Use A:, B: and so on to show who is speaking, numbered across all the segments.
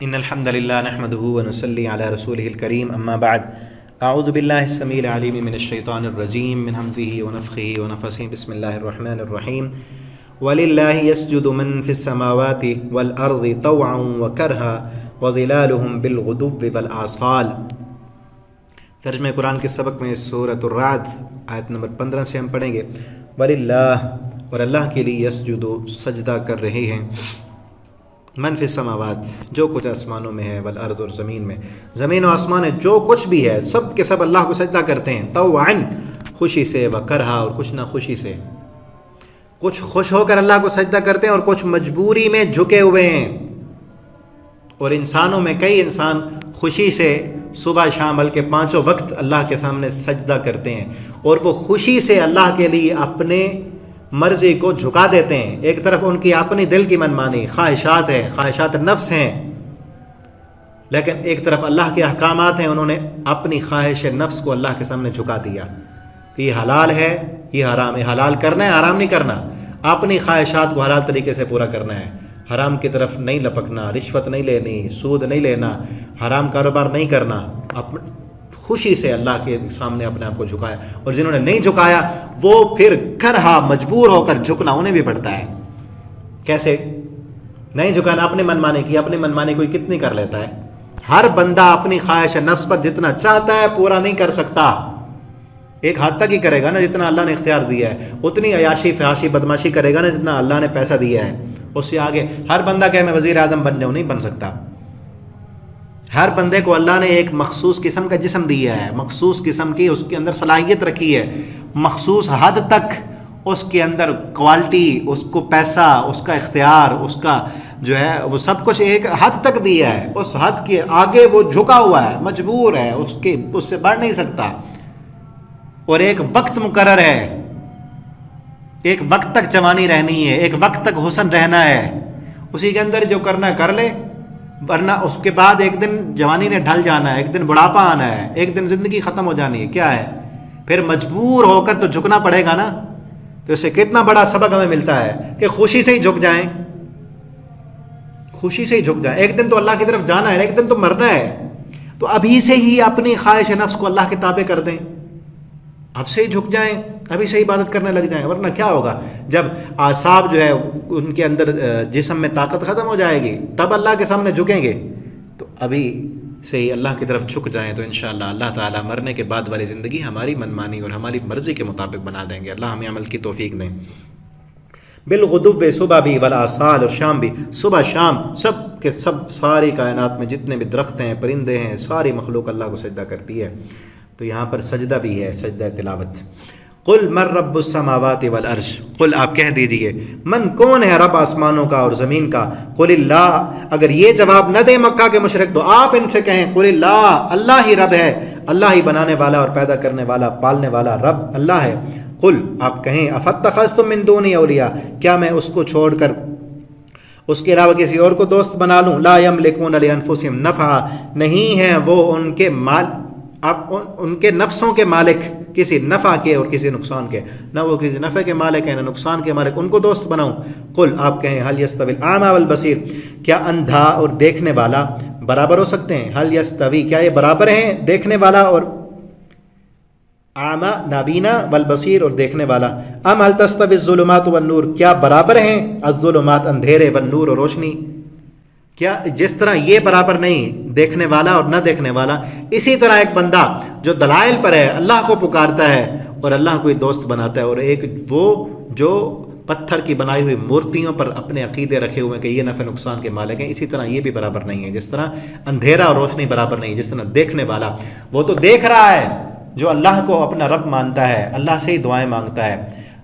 A: إن الحمد لله نحمده ونصلي على رسوله الكريم أما بعد أعوذ بالله السميع العليم من الشيطان الرجيم من همزه ونفخه ونفثه بسم الله الرحمن الرحيم ولله يسجد من في السماوات والأرض طوعا وكرها وظلالهم بالغدو والآصال۔ ترجمہ قرآن کے سبق میں سورۃ الرعد آیت نمبر 15 سے ہم پڑھیں گے۔ وللہ، اور اللہ کے لیے یسجد، سجدہ کر رہے ہیں، من فی السماوات، جو کچھ آسمانوں میں ہے، والارض، اور زمین میں، زمین و آسمان ہے، جو کچھ بھی ہے سب کے سب اللہ کو سجدہ کرتے ہیں، طوعا، خوشی سے، وکرہا، اور کچھ نہ خوشی سے۔ کچھ خوش ہو کر اللہ کو سجدہ کرتے ہیں اور کچھ مجبوری میں جھکے ہوئے ہیں۔ اور انسانوں میں کئی انسان خوشی سے صبح شام بلکہ پانچوں وقت اللہ کے سامنے سجدہ کرتے ہیں، اور وہ خوشی سے اللہ کے لیے اپنے مرضی کو جھکا دیتے ہیں۔ ایک طرف ان کی اپنی دل کی منمانی خواہشات ہیں، خواہشات نفس ہیں، لیکن ایک طرف اللہ کے احکامات ہیں، انہوں نے اپنی خواہش نفس کو اللہ کے سامنے جھکا دیا کہ یہ حلال ہے، یہ حرام ہے، حلال کرنا ہے، حرام نہیں کرنا، اپنی خواہشات کو حلال طریقے سے پورا کرنا ہے، حرام کی طرف نہیں لپکنا، رشوت نہیں لینی، سود نہیں لینا، حرام کاروبار نہیں کرنا، خوشی سے اللہ کے سامنے اپنے آپ کو جھکایا۔ اور جنہوں نے نہیں جھکایا وہ پھر کرہا، مجبور ہو کر جھکنا انہیں بھی پڑتا ہے۔ کیسے نہیں جھکانا؟ اپنی منمانی کی، اپنی منمانی کوئی کتنی کر لیتا ہے؟ ہر بندہ اپنی خواہش نفس پر جتنا چاہتا ہے پورا نہیں کر سکتا، ایک حد تک ہی کرے گا نا جتنا اللہ نے اختیار دیا ہے، اتنی عیاشی فحاشی بدماشی کرے گا نا جتنا اللہ نے پیسہ دیا ہے، اس سے آگے ہر بندہ کہ میں وزیر اعظم بن جاؤں، نہیں بن سکتا۔ ہر بندے کو اللہ نے ایک مخصوص قسم کا جسم دیا ہے، مخصوص قسم کی اس کے اندر صلاحیت رکھی ہے، مخصوص حد تک اس کے اندر کوالٹی، اس کو پیسہ، اس کا اختیار، اس کا جو ہے وہ سب کچھ ایک حد تک دیا ہے، اس حد کے آگے وہ جھکا ہوا ہے، مجبور ہے، اس سے بڑھ نہیں سکتا۔ اور ایک وقت مقرر ہے، ایک وقت تک جوانی رہنی ہے، ایک وقت تک حسن رہنا ہے، اسی کے اندر جو کرنا ہے کر لے، ورنہ اس کے بعد ایک دن جوانی نے ڈھل جانا ہے، ایک دن بڑھاپا آنا ہے، ایک دن زندگی ختم ہو جانی ہے۔ کیا ہے پھر مجبور ہو کر تو جھکنا پڑے گا نا۔ تو اس سے کتنا بڑا سبق ہمیں ملتا ہے کہ خوشی سے ہی جھک جائیں، خوشی سے ہی جھک جائیں۔ ایک دن تو اللہ کی طرف جانا ہے، ایک دن تو مرنا ہے، تو ابھی سے ہی اپنی خواہش نفس کو اللہ کے تابع کر دیں، اب سے ہی جھک جائیں، ابھی سے عبادت کرنے لگ جائیں، ورنہ کیا ہوگا جب اعصاب جو ہے ان کے اندر جسم میں طاقت ختم ہو جائے گی تب اللہ کے سامنے جھکیں گے۔ تو ابھی سے ہی اللہ کی طرف جھک جائیں تو انشاءاللہ اللہ تعالیٰ مرنے کے بعد والی زندگی ہماری منمانی اور ہماری مرضی کے مطابق بنا دیں گے۔ اللہ ہمیں عمل کی توفیق دیں۔ بالغدو، صبح بھی، والآصال، اور شام بھی، صبح شام سب کے سب ساری کائنات میں جتنے بھی درخت ہیں، پرندے ہیں، ساری مخلوق اللہ کو سجدہ کرتی ہے۔ تو یہاں پر سجدہ بھی ہے، سجدہ تلاوت۔ قل من رب السماوات والارض، قل آپ کہہ دیجئے من کون ہے رب آسمانوں کا اور زمین کا۔ قل اللہ، اگر یہ جواب نہ دے مکہ کے مشرک تو آپ ان سے کہیں قل اللہ، اللہ ہی رب ہے، اللہ ہی بنانے والا اور پیدا کرنے والا، پالنے والا رب اللہ ہے۔ قل آپ کہیں افاتخذتم من دونی اولیاء، کیا میں اس کو چھوڑ کر اس کے علاوہ کسی اور کو دوست بنا لوں؟ لا یملکون لانفسہم نفعا، نہیں ہیں وہ ان کے مال، اب ان کے نفسوں کے مالک، کسی نفع کے اور کسی نقصان کے، نہ وہ کسی نفع کے مالک ہیں نہ نقصان کے مالک، ان کو دوست بناؤں۔ قل آپ کہیں حل یستوی الاعمی والبصیر، کیا اندھا اور دیکھنے والا برابر ہو سکتے ہیں؟ حل یستوی، کیا یہ برابر ہیں دیکھنے والا اور اعمی نابینا، والبصیر اور دیکھنے والا؟ ام حل تستوی الظلمات والنور، کیا برابر ہیں الظلمات اندھیرے، والنور اور روشنی؟ کیا جس طرح یہ برابر نہیں دیکھنے والا اور نہ دیکھنے والا، اسی طرح ایک بندہ جو دلائل پر ہے، اللہ کو پکارتا ہے اور اللہ کو دوست بناتا ہے، اور ایک وہ جو پتھر کی بنائی ہوئی مورتیوں پر اپنے عقیدے رکھے ہوئے ہیں کہ یہ نفع نقصان کے مالک ہیں، اسی طرح یہ بھی برابر نہیں ہے۔ جس طرح اندھیرا اور روشنی برابر نہیں، جس طرح دیکھنے والا وہ تو دیکھ رہا ہے، جو اللہ کو اپنا رب مانتا ہے، اللہ سے ہی دعائیں مانگتا ہے،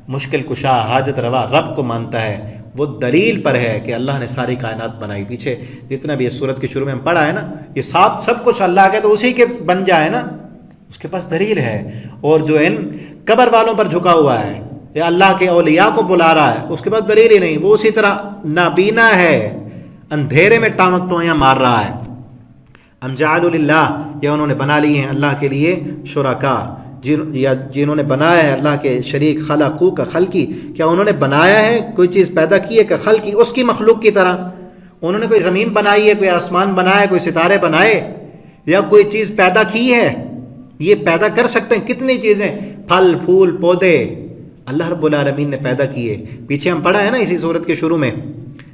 A: مشکل کشا حاجت روا رب کو مانتا ہے، وہ دلیل پر ہے کہ اللہ نے ساری کائنات بنائی۔ پیچھے جتنا بھی اس سورت کے شروع میں ہم پڑھا ہے نا، یہ سب کچھ اللہ کے، تو اسی کے بن جائے نا، اس کے پاس دلیل ہے۔ اور جو ان قبر والوں پر جھکا ہوا ہے یا اللہ کے اولیاء کو بلا رہا ہے، اس کے پاس دلیل ہی نہیں، وہ اسی طرح نابینا ہے، اندھیرے میں ٹامک ٹوئیاں مار رہا ہے۔ ام جعلوا للہ، یا انہوں نے بنا لی ہیں اللہ کے لیے شرکا، جنہوں نے بنایا ہے اللہ کے شریک، خلقو کا خلقی، کیا انہوں نے بنایا ہے کوئی چیز پیدا کی ہے کہ خلقی، اس کی مخلوق کی طرح؟ انہوں نے کوئی زمین بنائی ہے، کوئی آسمان بنایا ہے، کوئی ستارے بنائے، یا کوئی چیز پیدا کی ہے؟ یہ پیدا کر سکتے ہیں کتنی چیزیں، پھل پھول پودے اللہ رب العالمین نے پیدا کیے. پیچھے ہم پڑھا ہے نا اسی صورت کے شروع میں،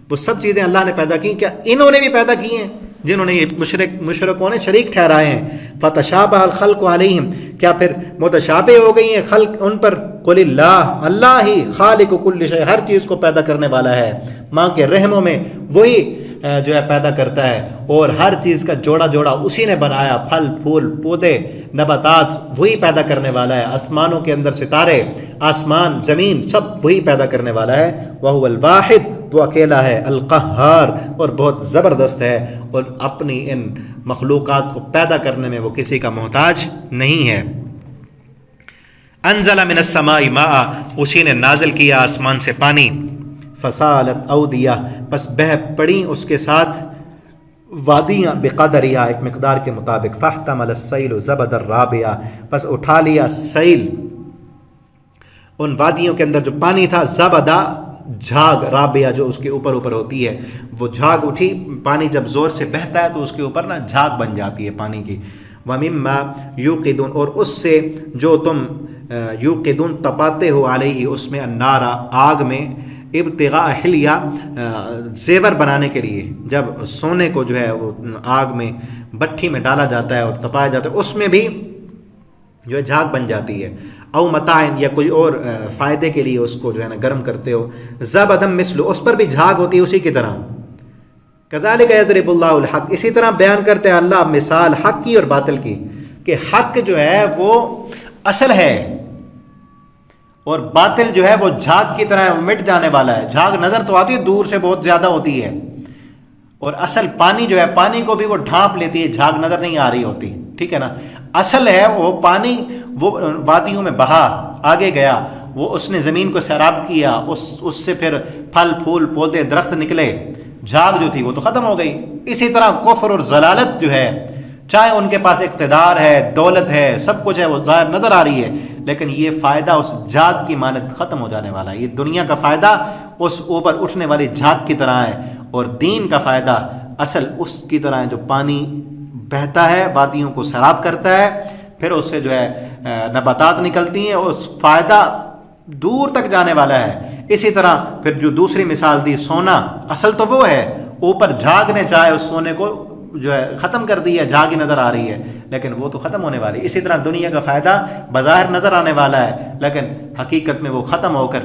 A: وہ سب چیزیں اللہ نے پیدا کی. کیا انہوں نے بھی پیدا کی ہیں جنہوں نے یہ مشرکوں نے شریک ٹھہرائے ہیں؟ فتشابہ الخلق علیہم، کیا پھر متشابہ ہو گئی ہیں خلق ان پر؟ قل اللہ، اللہ ہی خالق کل شیء، ہر چیز کو پیدا کرنے والا ہے. ماں کے رحموں میں وہی جو ہے پیدا کرتا ہے، اور ہر چیز کا جوڑا جوڑا اسی نے بنایا، پھل پھول پودے نباتات وہی پیدا کرنے والا ہے، آسمانوں کے اندر ستارے، آسمان زمین سب وہی پیدا کرنے والا ہے. وَهُوَ الْوَاحِدُ، وہ اکیلا ہے، القہار، اور بہت زبردست ہے، اور اپنی ان مخلوقات کو پیدا کرنے میں وہ کسی کا محتاج نہیں ہے. انزل من السماء ماء، اسی نے نازل کیا آسمان سے پانی. فسالت اودیہ، پس بہہ پڑی اس کے ساتھ وادیاں، بقدرها، ایک مقدار کے مطابق. فاحتمل السیل زبد الرابیہ، پس اٹھا لیا سیل ان وادیوں کے اندر جو پانی تھا، زبدہ جھاگ، رابیہ جو اس کے اوپر اوپر ہوتی ہے، وہ جھاگ اٹھی. پانی جب زور سے بہتا ہے تو اس کے اوپر نا جھاگ بن جاتی ہے پانی کی. وَمِمَّا يُوقِدُونَ، اور اس سے جو تم یوقدون تپاتے ہو، علیہ اس میں، النار آگ میں، ابتغاء حلیہ زیور بنانے کے لیے. جب سونے کو جو ہے وہ آگ میں بٹھی میں ڈالا جاتا ہے اور تپایا جاتا ہے، اس میں بھی جو ہے جھاگ بن جاتی ہے. او متاعن، یا کوئی اور فائدے کے لیے اس کو جو ہے نا گرم کرتے ہو. زبدم مثلو، اس پر بھی جھاگ ہوتی ہے اسی کی طرح. کذالک یضرب اللہ الحق، اسی طرح بیان کرتے ہیں اللہ مثال حق کی اور باطل کی، کہ حق جو ہے وہ اصل ہے اور باطل جو ہے وہ جھاگ کی طرح ہے، وہ مٹ جانے والا ہے. جھاگ نظر تو آتی ہے، دور سے بہت زیادہ ہوتی ہے، اور اصل پانی جو ہے، پانی کو بھی وہ ڈھانپ لیتی ہے، جھاگ نظر نہیں آ رہی ہوتی. ٹھیک ہے نا. اصل ہے وہ پانی، وہ وادیوں میں بہا، آگے گیا، وہ اس نے زمین کو سیراب کیا، اس سے پھر پھل پھول پودے درخت نکلے. جھاگ جو تھی وہ تو ختم ہو گئی. اسی طرح کفر اور ضلالت جو ہے، چاہے ان کے پاس اقتدار ہے، دولت ہے، سب کچھ ہے، وہ ظاہر نظر آ رہی ہے، لیکن یہ فائدہ اس جھاگ کی مانند ختم ہو جانے والا ہے. یہ دنیا کا فائدہ اس اوپر اٹھنے والی جھاگ کی طرح ہے، اور دین کا فائدہ اصل اس کی طرح ہے جو پانی بہتا ہے، وادیوں کو سیراب کرتا ہے، پھر اس سے جو ہے نباتات نکلتی ہیں، اور اس فائدہ دور تک جانے والا ہے. اسی طرح پھر جو دوسری مثال دی، سونا، اصل تو وہ ہے، اوپر جھاگ نے چاہے اس سونے کو جو ہے ختم کر دی ہے، جھاگ ہی نظر آ رہی ہے، لیکن وہ تو ختم ہونے والی. اسی طرح دنیا کا فائدہ بظاہر نظر آنے والا ہے، لیکن حقیقت میں وہ ختم ہو کر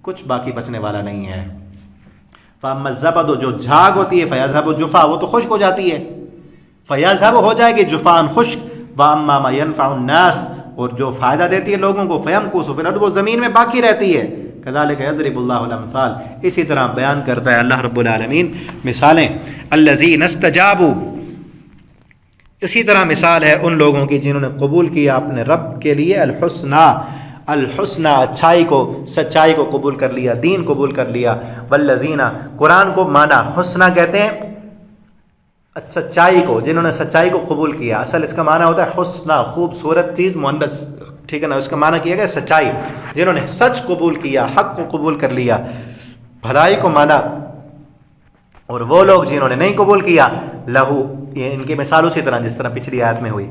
A: کچھ باقی بچنے والا نہیں ہے. فَأَمَّا الزَّبَدُ، جو جھاگ ہوتی ہے، فَيَذْهَبُ جُفَاءً، وہ تو خشک ہو جاتی ہے، فَيَذْهَبُ ہو جائے گی جُفَاءً خشک. وَأَمَّا مَا يَنْفَعُ النَّاسَ، اور جو فائدہ دیتی ہے لوگوں کو، فَيَمْكُثُ فِي الْأَرْضِ، وہ زمین میں باقی رہتی ہے. كَذَلِكَ يَضْرِبُ اللَّهُ الْأَمْثَالَ، اسی طرح بیان کرتا ہے اللہ رب العالمین مثالیں. الَّذِينَ اسْتَجَابُوا، اسی طرح مثال ہے ان لوگوں کی جنہوں نے قبول کیا اپنے رب کے لیے الحسنہ، الحسنہ اچھائی کو، سچائی کو قبول کر لیا، دین قبول کر لیا. والذین، قرآن کو مانا حسنہ کہتے ہیں سچائی کو، جنہوں نے سچائی کو قبول کیا. اصل اس کا معنی ہوتا ہے حسنہ، خوبصورت چیز، مؤنث، ٹھیک ہے نا. اس کا معنی کیا گیا سچائی، جنہوں نے سچ قبول کیا، حق کو قبول کر لیا. بھلائی کو مانا، اور وہ لوگ جنہوں نے نہیں قبول کیا، لہو، یہ ان کی مثال اسی طرح جس طرح پچھلی آیت میں ہوئی.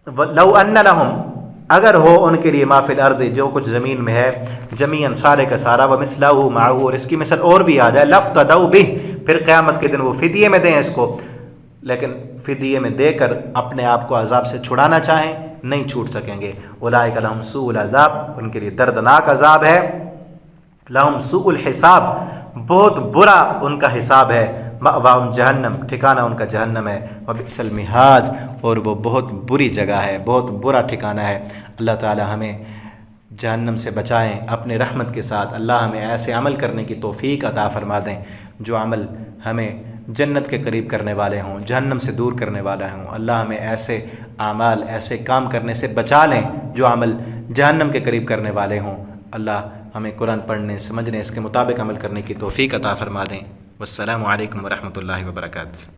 A: لو ان لہم، اگر ہو ان کے لیے، ما فی الارض، جو کچھ زمین میں ہے، جمیعاً سارے کا سارا، ومثلہ معہ، اور اس کی مثل اور بھی آ جائے، لافتدوا بہ، پھر قیامت کے دن وہ فدیے میں دیں اس کو، لیکن فدیے میں دے کر اپنے آپ کو عذاب سے چھڑانا چاہیں، نہیں چھوٹ سکیں گے. اولئک لہم سوء العذاب، ان کے لیے دردناک عذاب ہے. لہم سوء الحساب، بہت برا ان کا حساب ہے. مأواہم جہنم، ٹھکانہ ان کا جہنم ہے. وبئس المہاد، اور وہ بہت بری جگہ ہے، بہت برا ٹھکانہ ہے. اللہ تعالی ہمیں جہنم سے بچائیں اپنے رحمت کے ساتھ. اللہ ہمیں ایسے عمل کرنے کی توفیق عطا فرما دیں جو عمل ہمیں جنت کے قریب کرنے والے ہوں، جہنم سے دور کرنے والے ہوں. اللہ ہمیں ایسے اعمال، ایسے کام کرنے سے بچا لیں جو عمل جہنم کے قریب کرنے والے ہوں. اللہ ہمیں قرآن پڑھنے، سمجھنے، اس کے مطابق عمل کرنے کی توفیق عطا فرما دیں. والسلام علیکم ورحمۃ اللہ وبرکاتہ.